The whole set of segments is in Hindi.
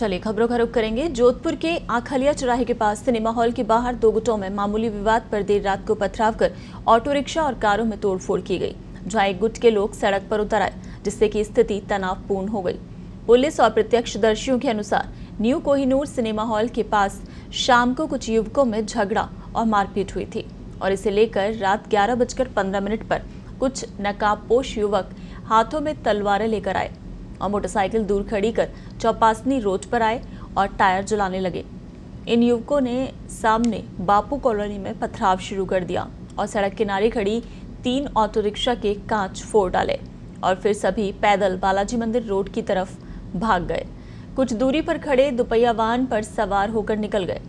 चलिए खबरों का रुख करेंगे। जोधपुर के आखलिया चौराहे के पास सिनेमा हॉल के बाहर दो गुटों में मामूली विवाद पर देर रात को पथराव कर ऑटो रिक्शा और कारों में तोड़फोड़ की गई, जहां एक गुट के लोग सड़क पर उतर आए, जिससे कि स्थिति तनावपूर्ण हो गई। पुलिस और प्रत्यक्षदर्शियों के अनुसार न्यू कोहिनूर सिनेमा हॉल के पास शाम को कुछ युवकों में झगड़ा और मारपीट हुई थी और इसे लेकर रात 11:15 पर कुछ नकाबपोश युवक हाथों में तलवारें लेकर आए और मोटरसाइकिल दूर खड़ी कर चौपासनी रोड पर आए और टायर जलाने लगे। इन युवकों ने सामने बापू कॉलोनी में पथराव शुरू कर दिया और सड़क किनारे खड़ी 3 ऑटो रिक्शा के कांच फोड़ डाले और फिर सभी पैदल बालाजी मंदिर रोड की तरफ भाग गए। कुछ दूरी पर खड़े दुपहिया वाहन पर सवार होकर निकल गए।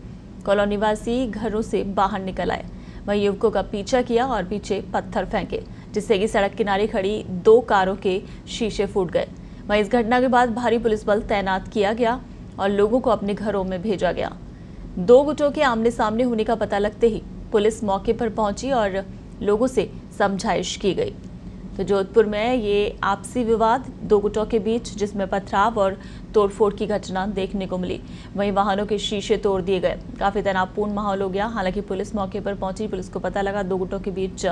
कॉलोनी वासी घरों से बाहर निकल आए, वहीं युवकों का पीछा किया और पीछे पत्थर फेंके, जिससे कि सड़क किनारे खड़ी 2 कारों के शीशे फूट गए। वहीं इस घटना के बाद भारी पुलिस बल तैनात किया गया और लोगों को अपने घरों में भेजा गया। 2 गुटों के आमने सामने होने का पता लगते ही पुलिस मौके पर पहुंची और लोगों से समझाइश की गई। तो जोधपुर में ये आपसी विवाद 2 गुटों के बीच, जिसमें पथराव और तोड़फोड़ की घटना देखने को मिली। वहीं वाहनों के शीशे तोड़ दिए गए। काफी तनावपूर्ण माहौल हो गया। हालांकि पुलिस मौके पर पहुंची, पुलिस को पता लगा 2 गुटों के बीच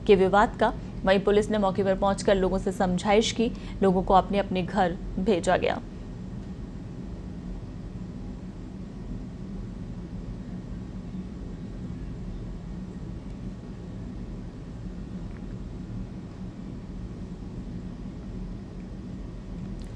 के विवाद का। वहीं पुलिस ने मौके पर पहुंचकर लोगों से समझाइश की, लोगों को अपने अपने घर भेजा गया।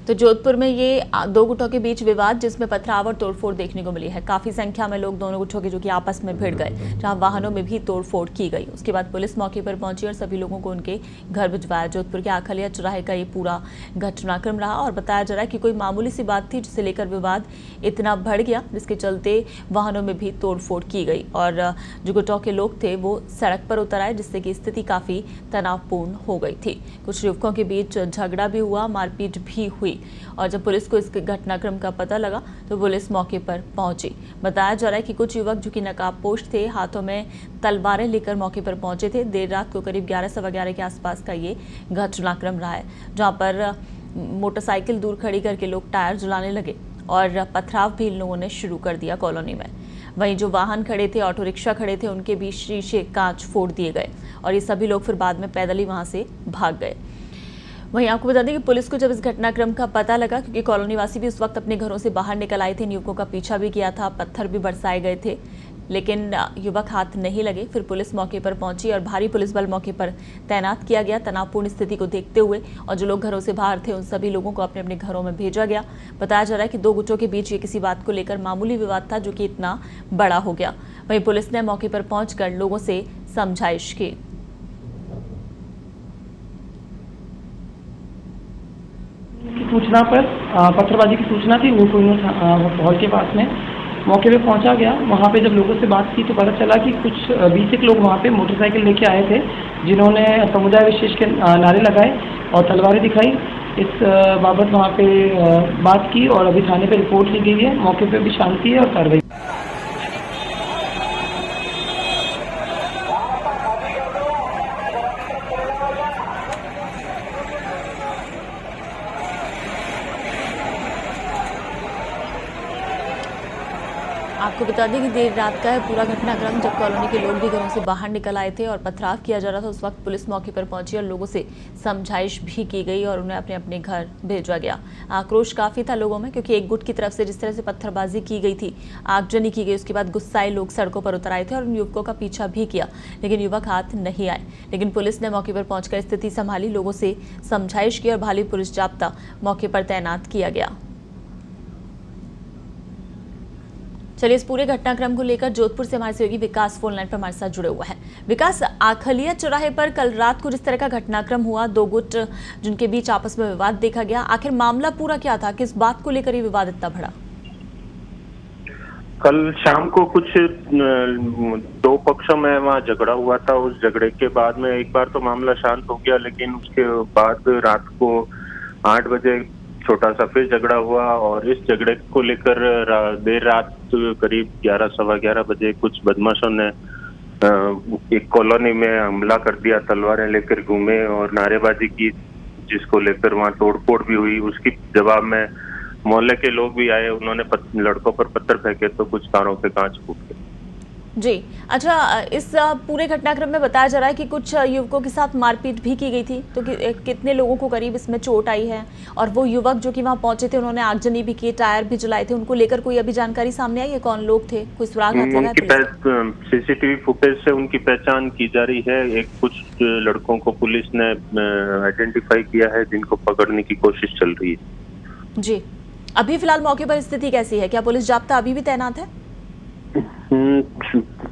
तो जोधपुर में ये 2 गुटों के बीच विवाद, जिसमें पथराव और तोड़फोड़ देखने को मिली है। काफी संख्या में लोग दोनों गुटों के जो कि आपस में भिड़ गए, जहां वाहनों में भी तोड़फोड़ की गई। उसके बाद पुलिस मौके पर पहुंची और सभी लोगों को उनके घर भिजवाया। जोधपुर के आखलिया चौराहे का ये पूरा घटनाक्रम रहा और बताया जा रहा है कि कोई मामूली सी बात थी, जिसे लेकर विवाद इतना बढ़ गया, जिसके चलते वाहनों में भी तोड़फोड़ की गई और जो गुटों के लोग थे वो सड़क पर उतर आए, जिससे कि स्थिति काफी तनावपूर्ण हो गई थी। कुछ युवकों के बीच झगड़ा भी हुआ, मारपीट भी हुई और जब पुलिस को इस घटनाक्रम का पता लगा तो पुलिस मौके पर पहुंची। बताया जा रहा है कि कुछ युवक जो कि नकाबपोश थे, हाथों में तलवारें लेकर मौके पर पहुंचे थे। देर रात को करीब 11-11:15 के आसपास का ये घटनाक्रम रहा है, जहां पर मोटरसाइकिल दूर खड़ी करके लोग टायर जलाने लगे और पथराव भी इन लोगों ने शुरू कर दिया कॉलोनी में। वहीं जो वाहन खड़े थे, ऑटो रिक्शा खड़े थे, उनके भी शीशे कांच फोड़ दिए गए और ये सभी लोग फिर बाद में पैदल ही वहां से भाग गए। वहीं आपको बता दें कि पुलिस को जब इस घटनाक्रम का पता लगा, क्योंकि कॉलोनी वासी भी उस वक्त अपने घरों से बाहर निकल आए थे, युवकों का पीछा भी किया था, पत्थर भी बरसाए गए थे, लेकिन युवक हाथ नहीं लगे। फिर पुलिस मौके पर पहुंची और भारी पुलिस बल मौके पर तैनात किया गया। तनावपूर्ण स्थिति को देखते हुए और जो लोग घरों से बाहर थे, उन सभी लोगों को अपने अपने घरों में भेजा गया। बताया जा रहा है कि 2 गुटों के बीच ये किसी बात को लेकर मामूली विवाद था, जो कि इतना बड़ा हो गया। वहीं पुलिस ने मौके पर पहुंचकर लोगों से समझाइश की। सूचना पर पत्थरबाजी की सूचना थी न्यू कोहिनूर हॉल के पास में। मौके पे पहुंचा गया। वहां पे जब लोगों से बात की तो पता चला कि कुछ 20 एक लोग वहां पे मोटरसाइकिल लेके आए थे, जिन्होंने समुदाय विशेष के नारे लगाए और तलवारें दिखाई। इस बाबत वहां पे बात की और अभी थाने पे रिपोर्ट ली गई है। मौके पे भी शांति है और कार्रवाई। आपको बता दें कि देर रात का है पूरा घटनाक्रम, जब कॉलोनी के लोग भी घरों से बाहर निकल आए थे और पथराव किया जा रहा था। उस वक्त पुलिस मौके पर पहुंची और लोगों से समझाइश भी की गई और उन्हें अपने अपने घर भेजा गया। आक्रोश काफी था लोगों में, क्योंकि एक गुट की तरफ से जिस तरह से पत्थरबाजी की गई थी, आगजनी की गई, उसके बाद गुस्साए लोग सड़कों पर उतर आए थे और उन युवकों का पीछा भी किया, लेकिन युवक हाथ नहीं आए। लेकिन पुलिस ने मौके पर पहुंचकर स्थिति संभाली, लोगों से समझाइश की और भारी पुलिस जाब्ता मौके पर तैनात किया गया। चलिए, इस पूरे घटनाक्रम को लेकर जोधपुर से हमारे सहयोगी विकास फोन लाइन पर हमारे साथ जुड़े हुए हैं। विकास, आखलिया चौराहे पर कल रात को जिस तरह का घटनाक्रम हुआ, 2 गुट जिनके बीच आपस में विवाद देखा गया, आखिर मामला पूरा क्या था? किस बात को लेकर ये विवाद इतना बढ़ा? कल शाम को कुछ 2 पक्षों में वहाँ झगड़ा हुआ था। उस झगड़े के बाद में एक बार तो मामला शांत हो गया, लेकिन उसके बाद रात को 8 बजे छोटा सा फिर झगड़ा हुआ और इस झगड़े को लेकर देर रात करीब 11-11:15 बजे कुछ बदमाशों ने एक कॉलोनी में हमला कर दिया, तलवारें लेकर घूमे और नारेबाजी की, जिसको लेकर वहां तोड़फोड़ भी हुई। उसकी जवाब में मोहल्ले के लोग भी आए, उन्होंने लड़कों पर पत्थर फेंके तो कुछ कारों के कांच फूट गए। जी। अच्छा, इस पूरे घटनाक्रम में बताया जा रहा है कि कुछ युवकों के साथ मारपीट भी की गई थी, तो कितने लोगों को करीब इसमें चोट आई है? और वो युवक जो कि वहां पहुंचे थे, उन्होंने आगजनी भी की, टायर भी जलाए थे, उनको लेकर कोई अभी जानकारी सामने आई है? कौन लोग थे? कोई सुराग हाथ लगा है पुलिस? सीसीटीवी फुटेज से उनकी पहचान की जा रही है। कुछ लड़कों को पुलिस ने आइडेंटिफाई किया है, जिनको पकड़ने की कोशिश चल रही है। जी। अभी फिलहाल मौके पर स्थिति कैसी है? क्या पुलिस जाब्ता अभी भी तैनात है?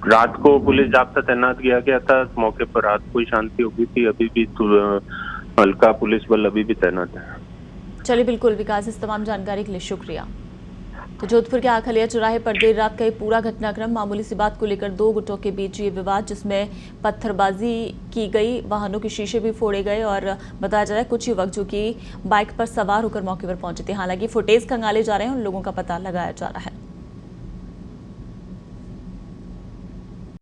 रात को पुलिस जाब्ता तैनात किया गया था, मौके पर रात को ही शांति हो गई थी। अभी भी हल्का पुलिस बल अभी भी तैनात है। चलिए, बिल्कुल विकास, इस तमाम जानकारी के लिए शुक्रिया। तो जोधपुर के आखलिया चौराहे पर देर रात का ये पूरा घटनाक्रम, मामूली सी बात को लेकर दो गुटों के बीच ये विवाद, जिसमें पत्थरबाजी की गई, वाहनों के शीशे भी फोड़े गए और बताया जा रहा है कुछ युवक जो कि बाइक पर सवार होकर मौके पर पहुंचे थे। हालांकि फुटेज खंगाले जा रहे हैं, उन लोगों का पता लगाया जा रहा है।